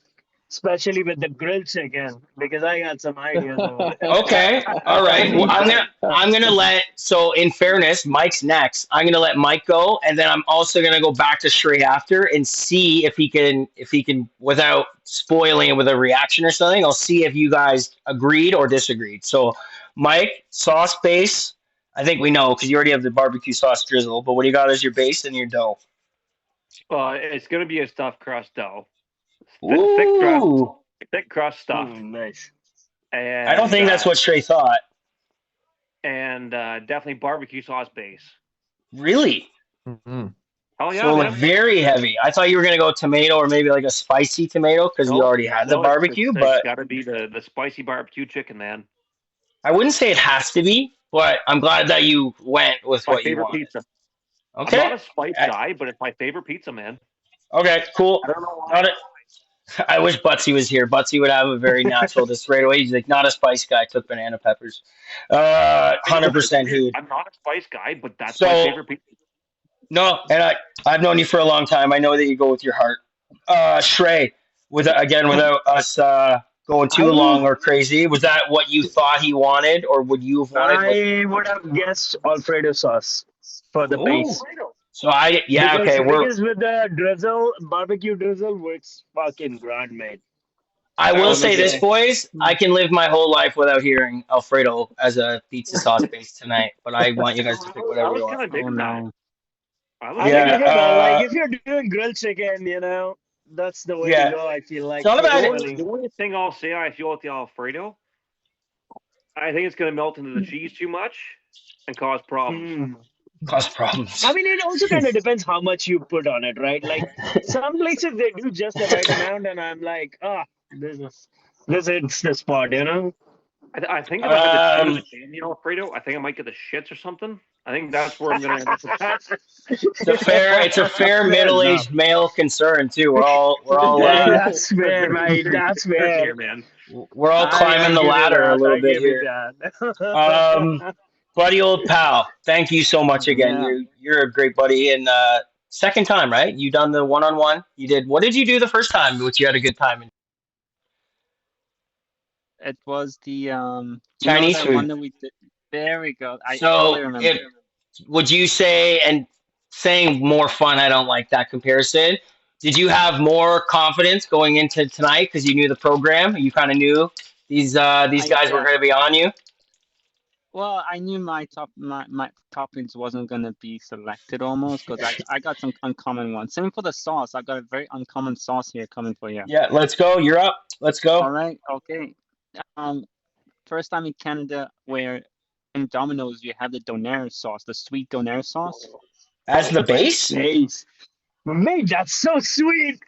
especially with the grilled chicken, because I got some ideas over Okay. All right. Well, there. I'm gonna let. So in fairness, Mike's next. I'm gonna let Mike go, and then I'm also gonna go back to Shrey after and see if he can without spoiling it with a reaction or something. I'll see if you guys agreed or disagreed. So, Mike, sauce base. I think we know because you already have the barbecue sauce drizzle. But what do you got as your base and your dough? It's gonna be a stuffed crust dough. Ooh. Thick crust stuff, Nice. I don't and think that's what Shrey thought. definitely barbecue sauce base. Really? Mhm. Oh yeah, So like man. very heavy. I thought you were gonna go tomato or maybe like a spicy tomato because you No, already had the no, barbecue. it's But got to be the spicy barbecue chicken, man. I wouldn't say it has to be. But I'm glad that you went with My what you favorite wanted. pizza. I'm Okay. not a spice Uh, guy, but it's my favorite pizza, man. Okay. Cool. I don't know why. Not a, I wish Butsy was here. Butsy would have a very natural just right away. He's like not a spice guy. Took banana peppers. I know it's 100% weird. he would. I'm not a spice guy, but that's my So favorite pizza. no, and I've known you for a long time. I know that you go with your heart. Shrey, without us going too I long or crazy, was that what you thought he wanted, or would you have wanted? Was I would have guessed Alfredo sauce for the oh, base, so I yeah because okay. with the drizzle, barbecue drizzle works fucking grand, mate. I I will was say gonna this, Honestly. say, boys. I can live my whole life without hearing Alfredo as a pizza sauce base tonight, but I want you guys to pick I whatever you was want. kind of Oh digging that. no. I was I mean, digging Yeah, that. like if you're doing grilled chicken, that's the way to yeah. go. I feel It's like not a bad. personally. The only thing I'll say I feel with the Alfredo, I think it's gonna melt into the cheese too much and cause problems. Hmm. Cause problems. I mean, it also kind of depends how much you put on it, right? Like some places they do just the right amount, and I'm like, this is the spot. I think if I put the too much Um, in the Alfredo, I think I might get the shits or something. I think that's where I'm gonna end up with. it's a fair Fair middle enough. aged male concern too. We're all That's fair, mate. That's Fair fair. here, man. climbing I the give you ladder a that. little I bit give you here. Um, that. buddy, old pal, thank you so much again. Yeah, You're a great buddy, and second time, right? You done the one on one. You did. What did you do the first time, which you had a good time in? it was the Chinese that one food. that we did. There we go. I totally So, remember. if would you say, and saying more fun, I don't like that comparison. Did you have more confidence going into tonight because you knew the program? You kind of knew these I guys were going to be on you. Well, I knew my toppings wasn't gonna be selected almost because I got some uncommon ones. Same for the sauce. I got a very uncommon sauce here coming for you. Yeah, let's go. You're up. Let's All go. right, okay. Um, First time in Canada where in Domino's you have the donair sauce, the sweet donair sauce. As the base, Nice. Mate, that's so sweet.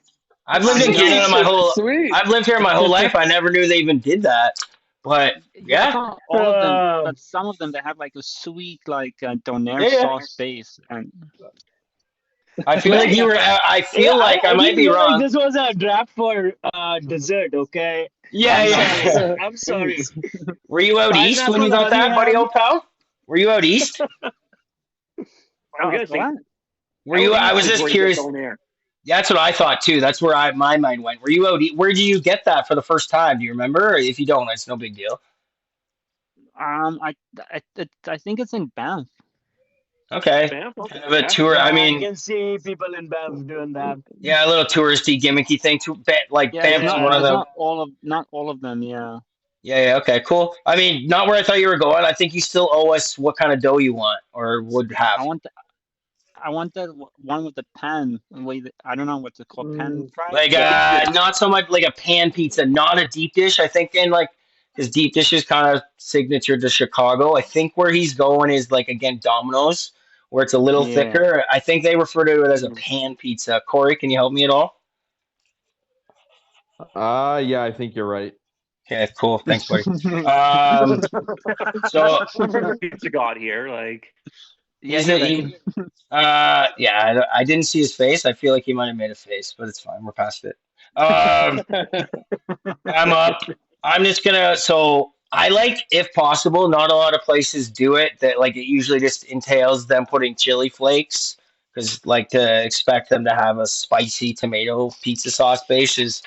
I've lived I in know. Canada Sweet. I've lived here my whole life. I never knew they even did that. But Yeah, it's yeah, not all of them, Uh, but some of them they have like a sweet like donair yeah, yeah. sauce base, and I feel like you were. I yeah, feel like I I might didn't be realize wrong. this was a draft for dessert. Okay, Yeah, I'm sorry. yeah. I'm sorry. Were you out east when you Pineapple got honey that, buddy, ham. old pal? Were you out east? I was gonna say what? Were out you? I east was is just where you get curious. donair. That's what I thought too. That's where my mind went. Were you out? Where did you get that for the first time? Do you remember? Or if you don't, it's no big deal. I think it's in Banff. Okay, Bam, okay, kind of a yeah. tour. I Yeah, I mean, can see people in Banff doing that. yeah, a little touristy, gimmicky thing. Like Yeah, it's Banff's not one of Yeah. it's the. not all of them. Yeah. Yeah, yeah, okay, cool. I mean, not where I thought you were going. I think you still owe us what kind of dough you want or would I have. want I want that one with the pan. I don't know what's it called, pan Mm. fried. Like Yeah. not so much like a pan pizza, not a deep dish. I think in like his deep dish is kind of signature to Chicago. I think where he's going is like again Domino's, where it's a little Yeah. thicker. I think they refer to it as a Mm. pan pizza. Corey, can you help me at all? Yeah, I think you're right. Okay, cool. Thanks, buddy. Um, so Whatever pizza got here, like he's a, he, yeah, I didn't see his face. I feel like he might have made a face, but it's fine. We're past it. Um, I'm up. I'm just gonna. So I like, if possible, not a lot of places do it. That like it usually just entails them putting chili flakes because like to expect them to have a spicy tomato pizza sauce base is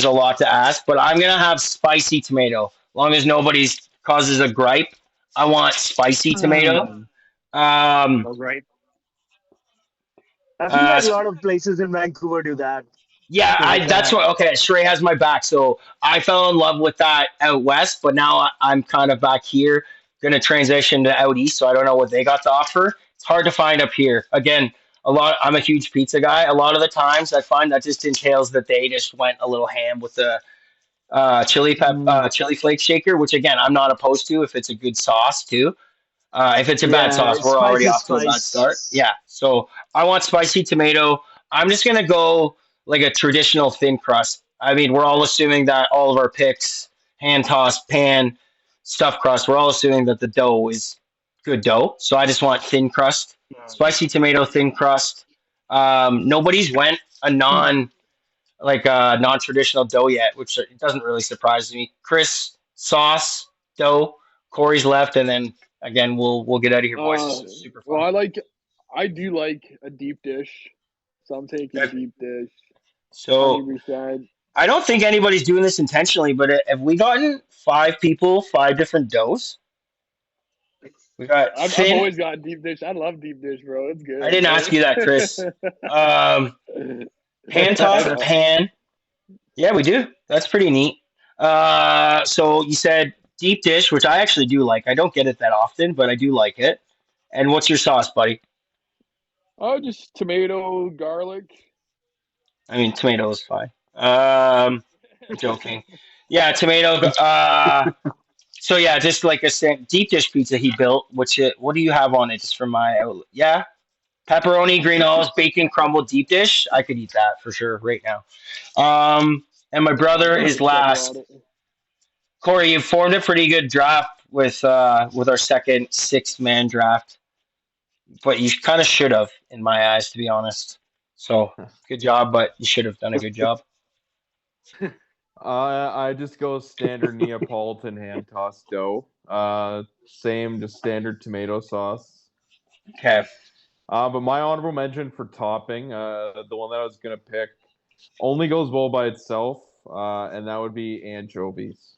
a lot to ask. But I'm gonna have spicy tomato. Long as nobody's causes a gripe, I want spicy tomato. Hmm. Um, no right. I feel uh, like a lot of places in Vancouver do that. Yeah, So I like that's what okay, Shrey has my back. So I fell in love with that out west, but now I'm kind of back here, gonna transition to out east, so I don't know what they got to offer. It's hard to find up here. Again, I'm a huge pizza guy. A lot of the times I find that just entails that they just went a little ham with the mm, chili flake shaker, which again I'm not opposed to if it's a good sauce too. If it's a bad yeah, sauce, we're spice already is off to a bad spice. start. Yeah. So I want spicy tomato. I'm just gonna go like a traditional thin crust. I mean, we're all assuming that all of our picks, hand tossed, pan, stuffed crust, we're all assuming that the dough is good dough. So I just want thin crust, spicy tomato, thin crust. Nobody's went a non-traditional dough yet, which it doesn't really surprise me. Chris, sauce, dough. Corey's left, and then again we'll get out of here, boys. This is super well, fun. I do like a deep dish, so I'm taking Okay. deep dish, So 100%. I don't think anybody's doing this intentionally, but have we gotten 5 people, 5 different doughs? We got I've thin. always got deep dish. I love deep dish, bro. It's I good. didn't ask you that, Chris. Um, Hand toss, pan. Yeah, we do. That's pretty neat. So you said deep dish, which I actually do like. I don't get it that often, but I do like it. And what's your sauce, buddy? Oh, just tomato, garlic. I mean, tomato is fine. I'm joking. Yeah, tomato. So yeah, just like a deep dish pizza he built. What do you have on it? Just for my yeah, pepperoni, green olives, bacon crumble deep dish. I could eat that for sure right now. And my I'm brother gonna is put cheddar last. on it. Corey, you formed a pretty good draft with our second 6-man draft, but you kind of should have, in my eyes, to be honest. So good job, but you should have done a good job. I just go standard Neapolitan hand tossed dough. Same, just standard tomato sauce. Okay. But my honorable mention for topping, the one that I was gonna pick, only goes well by itself, and that would be anchovies.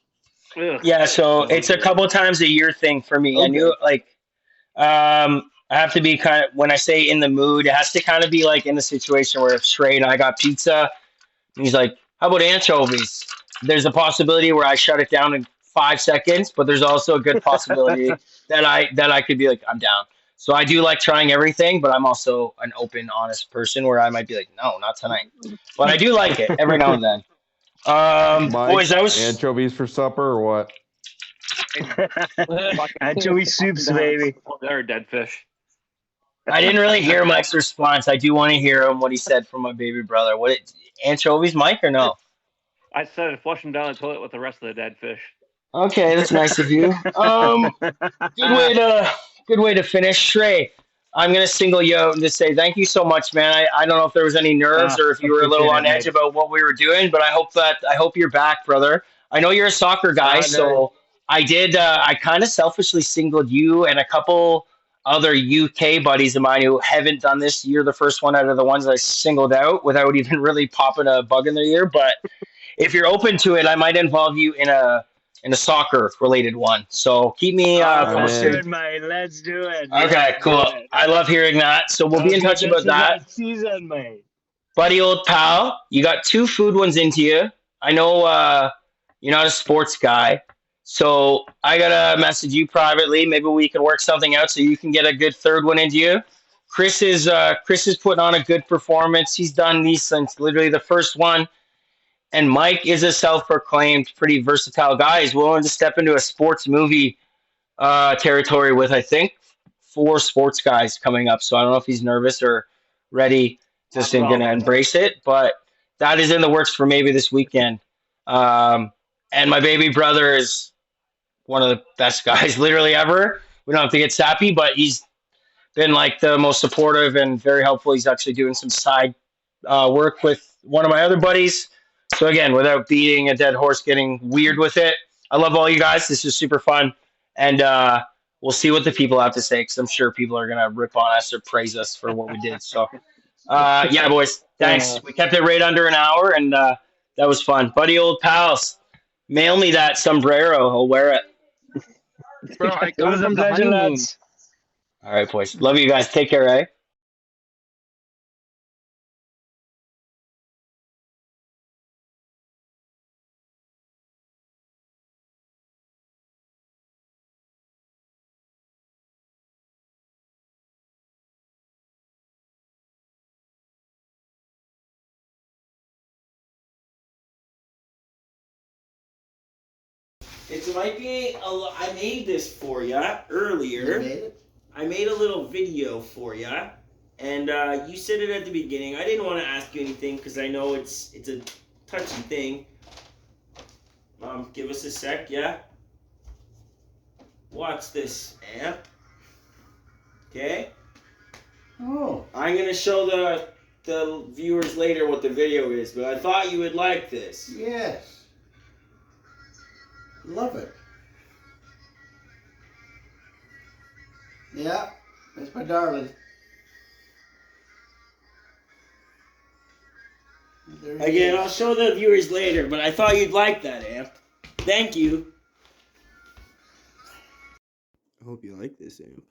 Ugh. Yeah, so it's a couple times a year thing for me. I knew Okay. like I have to be kind of when I say in the mood, it has to kind of be like in the situation where if Shrey and I got pizza and he's like, "How about anchovies?" There's a possibility where I shut it down in 5 seconds, but there's also a good possibility that I could be like, "I'm down." So I do like trying everything, but I'm also an open, honest person where I might be like, "No, not tonight." But I do like it every now and then. Mike, Boys, that was anchovies for supper or what? Anchovy soups, baby. They're dead fish. I didn't really hear Mike's response. I do want to hear him what he said from my baby brother. Anchovies, Mike, or no? I said flush them down the toilet with the rest of the dead fish. Okay, that's nice of you. Good way to finish. Shrey, I'm gonna single you out and just say thank you so much, man. I don't know if there was any nerves or if you were a little Appreciate on it, edge mate. about what we were doing, but I hope you're back, brother. I know you're a soccer guy, No. so I kind of selfishly singled you and a couple other UK buddies of mine who haven't done this. You're the first one out of the ones I singled out without even really popping a bug in their ear. But if you're open to it, I might involve you in a soccer related one. So keep me Let's do posted. it, mate. Let's do it. Okay, Let's do cool. it. I love hearing that. So we'll be in touch about that. Season, mate. Buddy, old pal, you got 2 food ones into you. I know you're not a sports guy. So I gotta message you privately. Maybe we can work something out so you can get a good third one into you. Chris is putting on a good performance. He's done these since literally the first one. And Mike is a self-proclaimed pretty versatile guy. He's willing to step into a sports movie territory with, I think, 4 sports guys coming up. So I don't know if he's nervous or ready, just going to embrace it. But that is in the works for maybe this weekend. Um, And my baby brother is one of the best guys literally ever. We don't have to get sappy, but he's been like the most supportive and very helpful. He's actually doing some side work with one of my other buddies. So again, without beating a dead horse, getting weird with it, I love all you guys. This is super fun, and we'll see what the people have to say because I'm sure people are gonna rip on us or praise us for what we did. So yeah, boys, thanks. We kept it right under an hour, and that was fun. Buddy, old pals, mail me that sombrero. I'll wear it. Bro, I It got was it a from the pleasure, honeymoon. lads. All right, boys. Love you guys. Take care, eh? It might be I made this for ya earlier. You made it? I made a little video for ya, and you said it at the beginning. I didn't want to ask you anything because I know it's a touchy thing. Give us a sec, yeah. Watch this, amp. Okay. Oh. I'm gonna show the viewers later what the video is, but I thought you would like this. Yes. Love it. Yeah, that's my darling. There he Again, is. I'll show the viewers later, but I thought you'd like that, amp. Thank you. I hope you like this, amp.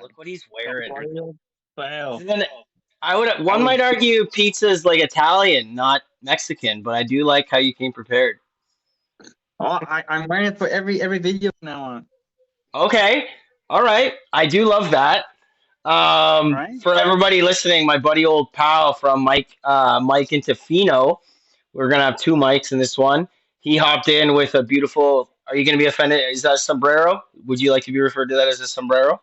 Look what he's wearing. Wow. Isn't it- one might argue pizza is like Italian, not Mexican, but I do like how you came prepared. Oh, I'm wearing it for every video from now on. Okay, all right, I do love that. Right? For everybody listening, my buddy old pal from Mike into Fino, we're gonna have two mics in this one. He hopped in with a beautiful. Are you gonna be offended? Is that a sombrero? Would you like to be referred to that as a sombrero?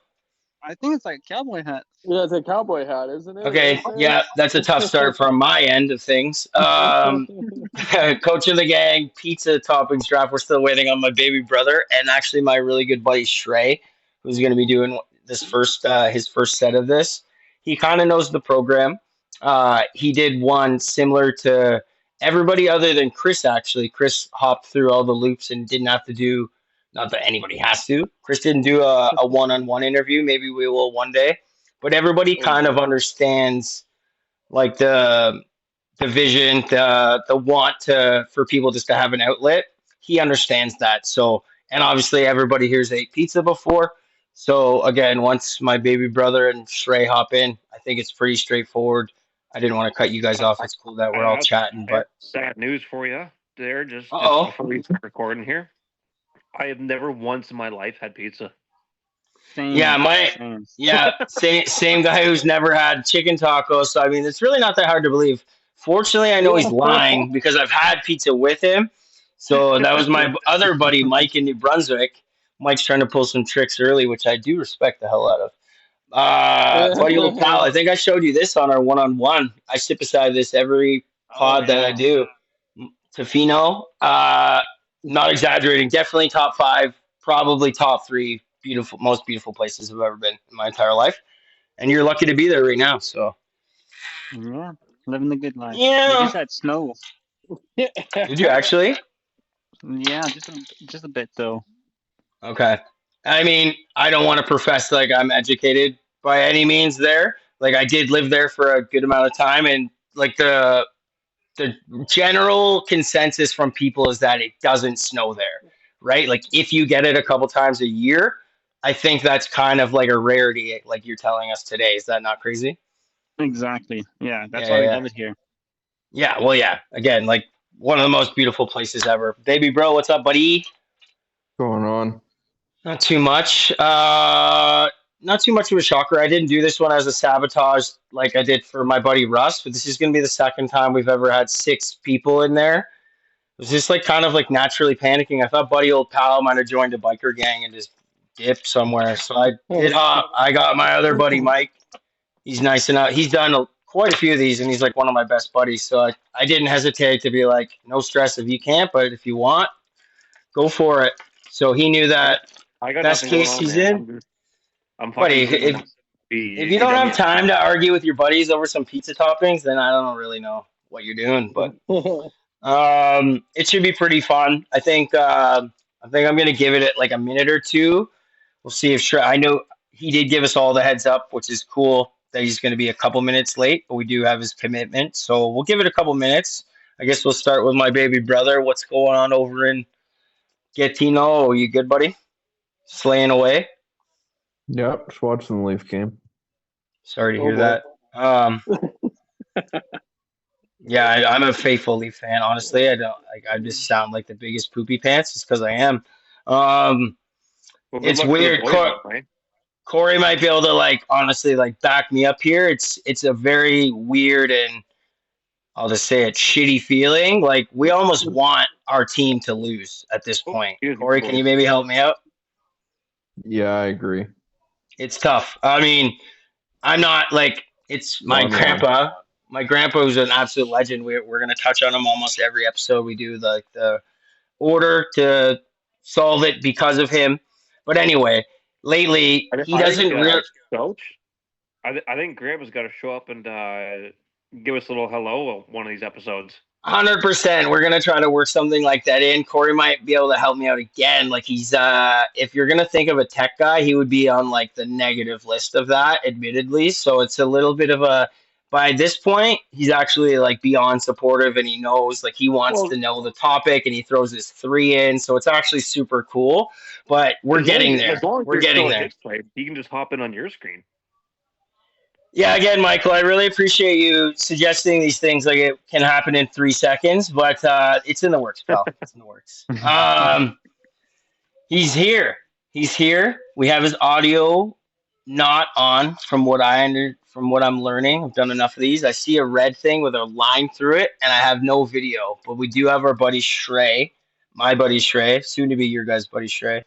I think it's like a cowboy hat. Yeah, it's a cowboy hat, isn't it? Okay, yeah, that's a tough start from my end of things. Coach of the gang, pizza toppings draft. We're still waiting on my baby brother and actually my really good buddy Shrey, who's going to be doing this his first set of this. He kind of knows the program. He did one similar to everybody other than Chris. Actually, Chris hopped through all the loops and didn't have to do. Not that anybody has to. Chris didn't do a one-on-one interview. Maybe we will one day. But everybody kind of understands like the vision, the want for people just to have an outlet. He understands that. So, and obviously everybody here's ate pizza before. So again, once my baby brother and Shrey hop in, I think it's pretty straightforward. I didn't want to cut you guys off. It's cool that we're all chatting, I have but sad news for you there. Just Uh-oh. before we start recording here, I have never once in my life had pizza. Same. Yeah, same guy who's never had chicken tacos. So I mean, it's really not that hard to believe. Fortunately, I know he's lying because I've had pizza with him. So that was my other buddy Mike in New Brunswick. Mike's trying to pull some tricks early, which I do respect the hell out of. Buddy old pal. I think I showed you this on our one-on-one. I sit beside this every Oh pod that I yeah. do. Tofino. Not exaggerating. Definitely top 5. Probably top 3. Beautiful, most beautiful places I've ever been in my entire life. And you're lucky to be there right now. So Yeah, living the good life. We yeah. just had snow. Did you actually? Yeah, just a bit though. Okay. I mean, I don't want to profess like I'm educated by any means there. Like I did live there for a good amount of time, and like the general consensus from people is that it doesn't snow there, right? Like if you get it a couple times a year, I think that's kind of like a rarity, like you're telling us today. Is that not crazy? Exactly. Yeah, Yeah, that's why we yeah, have it here. yeah. Well, yeah. Again, like one of the most beautiful places ever. Baby bro, what's up, buddy? Going on. Not too much. Not too much of a shocker. I didn't do this one as a sabotage like I did for my buddy Russ, but this is going to be the second time we've ever had 6 people in there. It was just like kind of like naturally panicking. I thought buddy old pal might have joined a biker gang and just dipped somewhere. So I did hop. I got my other buddy Mike. He's nice enough. He's done quite a few of these, and he's like one of my best buddies. So I didn't hesitate to be like, no stress if you can't, but if you want, go for it. So he knew that I got best nothing going case on, he's man. in. I'm Buddy, fucking cruising. if you don't have time to argue with your buddies over some pizza toppings, then I don't really know what you're doing. But it should be pretty fun. I think I'm gonna give it like a minute or two. We'll see if I know he did give us all the heads up, which is cool that he's gonna be a couple minutes late, but we do have his commitment, so we'll give it a couple minutes. I guess we'll start with my baby brother. What's going on over in Gatineau? Are you good, buddy? Slaying away. Yep, just watching the Leaf game. Sorry to Oh, hear boy. that. Yeah, I'm a faithful Leaf fan. Honestly, I don't like. I just sound like the biggest poopy pants. It's because I am. Um, Well, good it's luck to the weird. boys, right? Corey might be able to like honestly like back me up here. It's a very weird and I'll just say it shitty feeling. Like we almost want our team to lose at this Oh, point. excuse me, Corey, can you boys. maybe help me out? Yeah, I agree. It's tough. I mean, I'm not like it's my One. grandpa. My grandpa who's an absolute legend. We're gonna touch on him almost every episode we do. Like the order to solve it because of him. But anyway, lately I, he I think doesn't really. Coach. I think Grandma's got to show up and give us a little hello on one of these episodes. 100%. We're gonna try to work something like that in. Corey might be able to help me out again. Like he's if you're gonna think of a tech guy, he would be on like the negative list of that, admittedly. So it's a little bit of a by this point, he's actually like beyond supportive and he knows like he wants to know the topic and he throws his 3 in. So it's actually super cool. But we're getting there. As long as We're you're getting still there. his place, he can just hop in on your screen. Yeah, again, Michael, I really appreciate you suggesting these things. Like it can happen in 3 seconds, but it's in the works, pal. It's in the works. He's here. He's here. We have his audio not on, from what from what I'm learning. I've done enough of these. I see a red thing with a line through it, and I have no video. But we do have our buddy Shrey, my buddy Shrey, soon to be your guys' buddy Shrey.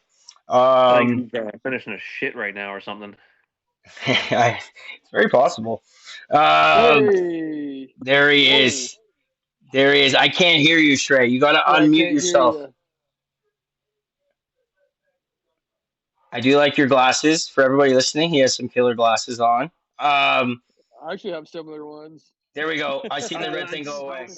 I think he's finishing a shit right now or something. It's very possible. Hey. There he is. There he is. I can't hear you, Shrey. You gotta unmute yourself. I do like your glasses. For everybody listening, he has some killer glasses on. I actually have similar ones. There we go. I seen the red thing go away.